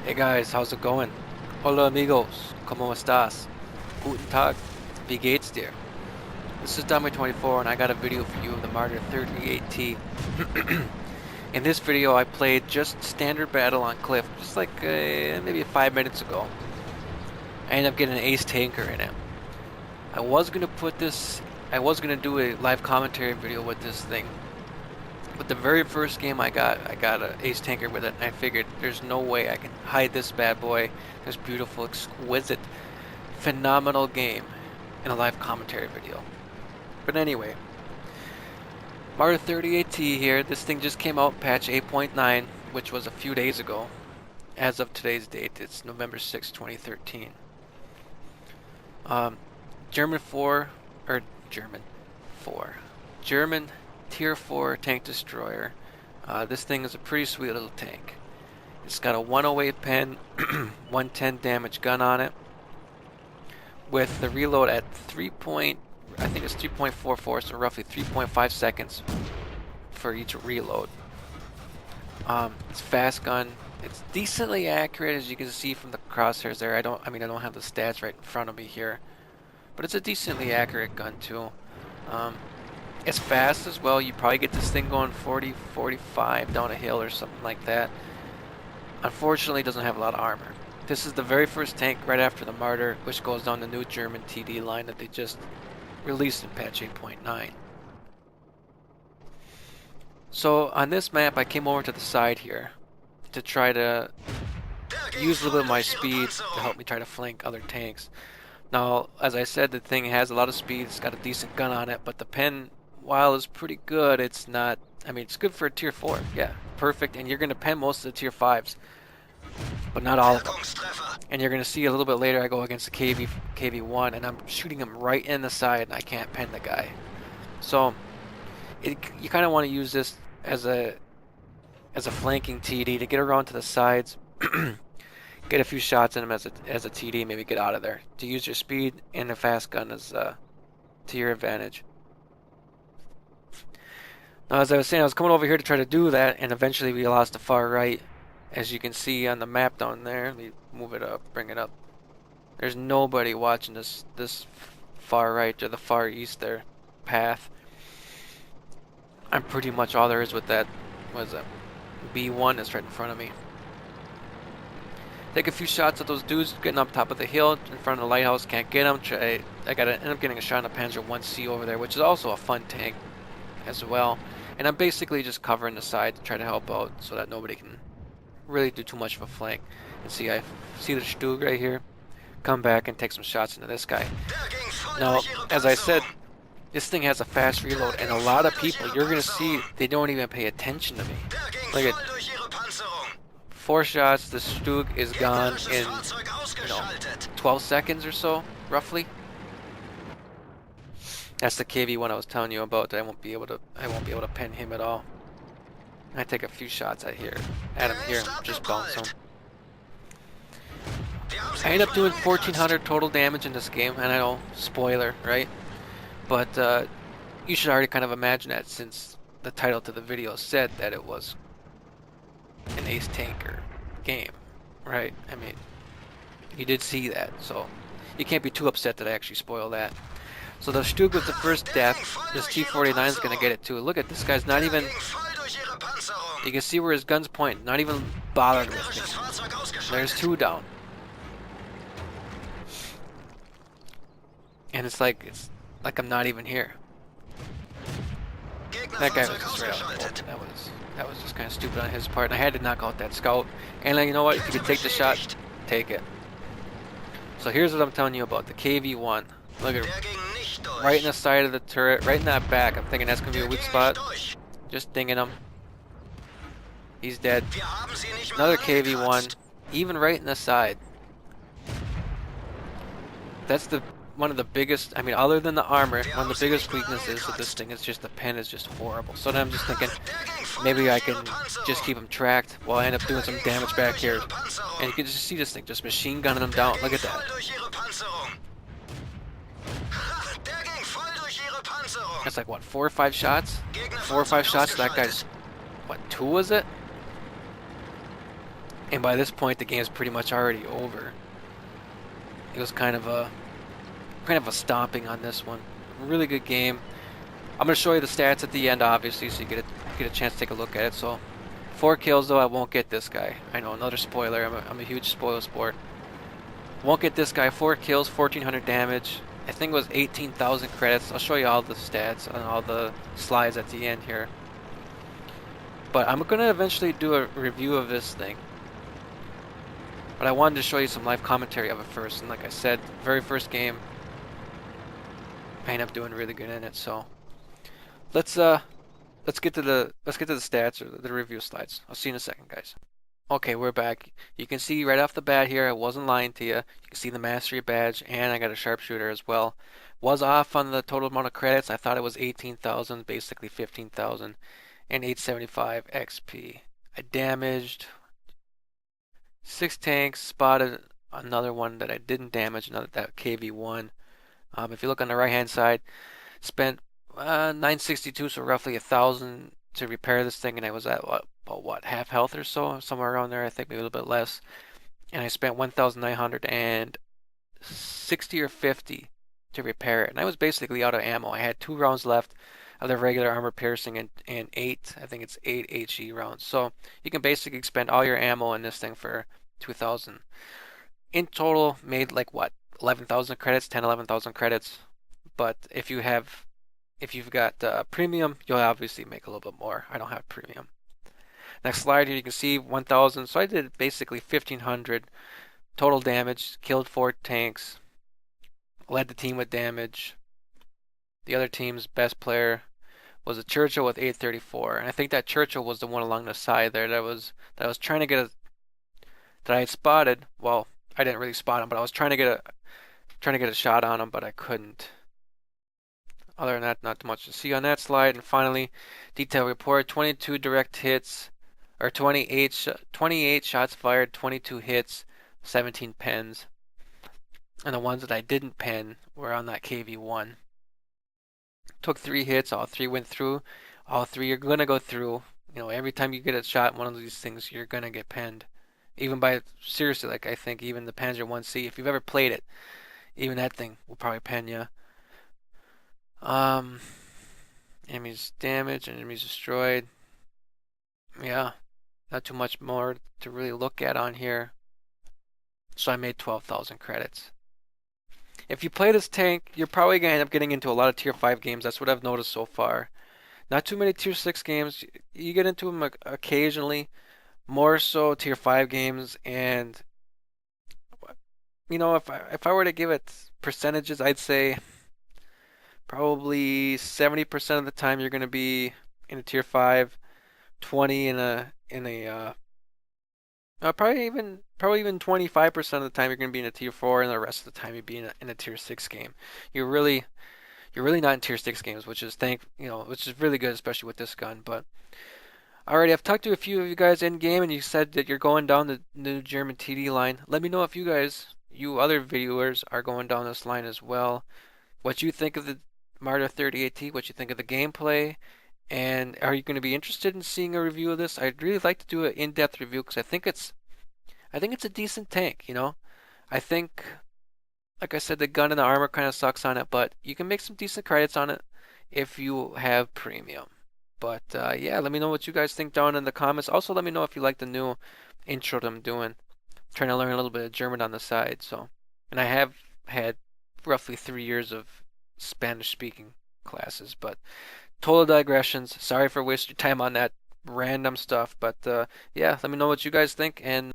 Hey guys, how's it going? Hola amigos, ¿cómo estás? Guten Tag, wie geht's dir? This is Dummy24 and I got a video for you of the Marder 38T. In this video I played just standard battle on Cliff, just like maybe 5 minutes ago. I ended up getting an ace tanker in it. I was gonna do a live commentary video with this thing. But the very first game I got an ace tanker with it, and I figured there's no way I can hide this bad boy, this beautiful, exquisite, phenomenal game in a live commentary video. But anyway, Marder 38T here. This thing just came out, patch 8.9, which was a few days ago. As of today's date, it's November 6, 2013. German Tier 4 tank destroyer. This thing is a pretty sweet little tank. It's got a 108 pen, 110 damage gun on it, with the reload at I think it's 3.44, so roughly 3.5 seconds for each reload. It's fast gun. It's decently accurate, as you can see from the crosshairs there. I don't have the stats right in front of me here, but it's a decently accurate gun too. It's fast as well. You probably get this thing going 40, 45 down a hill or something like that. Unfortunately, it doesn't have a lot of armor. This is the very first tank right after the Marder, which goes down the new German TD line that they just released in patch 8.9. So on this map, I came over to the side here to try to use a little bit of my speed to help me try to flank other tanks. Now, as I said, the thing has a lot of speed. It's got a decent gun on it, but the pen, while it's pretty good, it's not, it's good for a tier 4, yeah, perfect, and you're going to pen most of the tier 5s, but not all of them. And you're going to see a little bit later I go against the KV1, and I'm shooting him right in the side, and I can't pen the guy. So, you kind of want to use this as a flanking TD to get around to the sides, get a few shots in him as a TD, maybe get out of there. To use your speed and a fast gun is to your advantage. Now, as I was saying, I was coming over here to try to do that, and eventually we lost the far right. As you can see on the map down there, let me move it up, bring it up. There's nobody watching this far right or the far east there path. I'm pretty much all there is with that. What is that? B1 is right in front of me. Take a few shots at those dudes getting up top of the hill in front of the lighthouse. Can't get them. I gotta end up getting a shot on a Panzer 1C over there, which is also a fun tank as well. And I'm basically just covering the side to try to help out so that nobody can really do too much of a flank. And see, I see the Stug right here. Come back and take some shots into this guy. Now, as I said, this thing has a fast reload, and a lot of people, you're gonna see, they don't even pay attention to me. Look at 4 shots, the Stug is gone in 12 seconds or so, roughly. That's the KV1 I was telling you about. I won't be able to pen him at all. I take a few shots at him here, just bounce him. I end up doing 1,400 total damage in this game, and I know, spoiler, right? But you should already kind of imagine that, since the title to the video said that it was an ace tanker game, right? You did see that, so you can't be too upset that I actually spoiled that. So the Stug with the first death, this T-49 is going to get it too. Look at this guy's not even, you can see where his gun's pointing, not even bothered with me. There's 2 down. And it's like I'm not even here. That guy was just straight out. That was just kind of stupid on his part, and I had to knock out that scout. And you know what? If you could take the shot, take it. So here's what I'm telling you about the KV1. Look at it. Right in the side of the turret, right in that back. I'm thinking that's going to be a weak spot. Just dinging him. He's dead. Another KV1. Even right in the side. That's one of the biggest, other than the armor, one of the biggest weaknesses of this thing is just the pen is just horrible. So then I'm just thinking, maybe I can just keep him tracked while I end up doing some damage back here. And you can just see this thing just machine gunning him down. Look at that. That's like, what, 4 or 5 shots? 4 or 5 shots, that guy's, what, 2 was it? And by this point, the game's pretty much already over. It was kind of a stomping on this one. Really good game. I'm gonna show you the stats at the end, obviously, so you get a chance to take a look at it. So, 4 kills though. I won't get this guy. I know, another spoiler. I'm a huge spoil sport. Won't get this guy. 4 kills, 1400 damage. I think it was 18,000 credits. I'll show you all the stats and all the slides at the end here. But I'm gonna eventually do a review of this thing. But I wanted to show you some live commentary of it first. And like I said, very first game, I ended up doing really good in it. So let's uh let's get to the stats or the review slides. I'll see you in a second, guys. Okay, we're back. You can see right off the bat here, I wasn't lying to you. You can see the mastery badge, and I got a sharpshooter as well. Was off on the total amount of credits. I thought it was 18,000, basically 15,000, and 875 XP. I damaged 6 tanks, spotted another one that I didn't damage, another that KV1. If you look on the right hand side, spent 962, so roughly 1,000 to repair this thing, and I was at what, half health or so, somewhere around there. I think maybe a little bit less. And I spent 1,960 or 50 to repair it, and I was basically out of ammo. I had 2 rounds left of the regular armor piercing and I think it's 8 HE rounds. So you can basically spend all your ammo in this thing for 2,000. In total, made like what, 11,000 credits, 10, 11,000 credits. But if you've got premium, you'll obviously make a little bit more. I don't have premium. Next slide here, you can see 1,000. So I did basically 1,500 total damage, killed 4 tanks, led the team with damage. The other team's best player was a Churchill with 834, and I think that Churchill was the one along the side there that I was trying to get that I had spotted. Well, I didn't really spot him, but I was trying to get a shot on him, but I couldn't. Other than that, not much to see on that slide. And finally, detail report: 22 direct hits, or 28 shots fired, 22 hits, 17 pens. And the ones that I didn't pen were on that KV1. Took 3 hits, all 3 went through. All 3 are gonna go through. You know, every time you get a shot in one of these things, you're gonna get penned. Even by, seriously, like I think even the Panzer 1C, if you've ever played it, even that thing will probably pen you. Um, Enemies damaged, enemies destroyed. Yeah, not too much more to really look at on here. So I made 12,000 credits. If you play this tank, you're probably going to end up getting into a lot of tier 5 games. That's what I've noticed so far. Not too many tier 6 games. You get into them occasionally. More so tier 5 games. And, if I were to give it percentages, I'd say probably 70% of the time you're going to be in a tier 5, 20 probably even 25% of the time you're going to be in a tier 4, and the rest of the time you'll be in a tier 6 game. You're really you're really not in tier 6 games, which is really good, especially with this gun. But alrighty, I've talked to a few of you guys in game, and you said that you're going down the new German TD line. Let me know if you other viewers, are going down this line as well. What you think of the Marder 38T, what you think of the gameplay, and are you going to be interested in seeing a review of this? I'd really like to do an in-depth review because I think it's a decent tank. I think, like I said, the gun and the armor kind of sucks on it, but you can make some decent credits on it if you have premium. But yeah, let me know what you guys think down in the comments. Also, let me know if you like the new intro that I'm doing. I'm trying to learn a little bit of German on the side. And I have had roughly 3 years of Spanish speaking classes, but total digressions. Sorry for wasting your time on that random stuff, but yeah, let me know what you guys think, and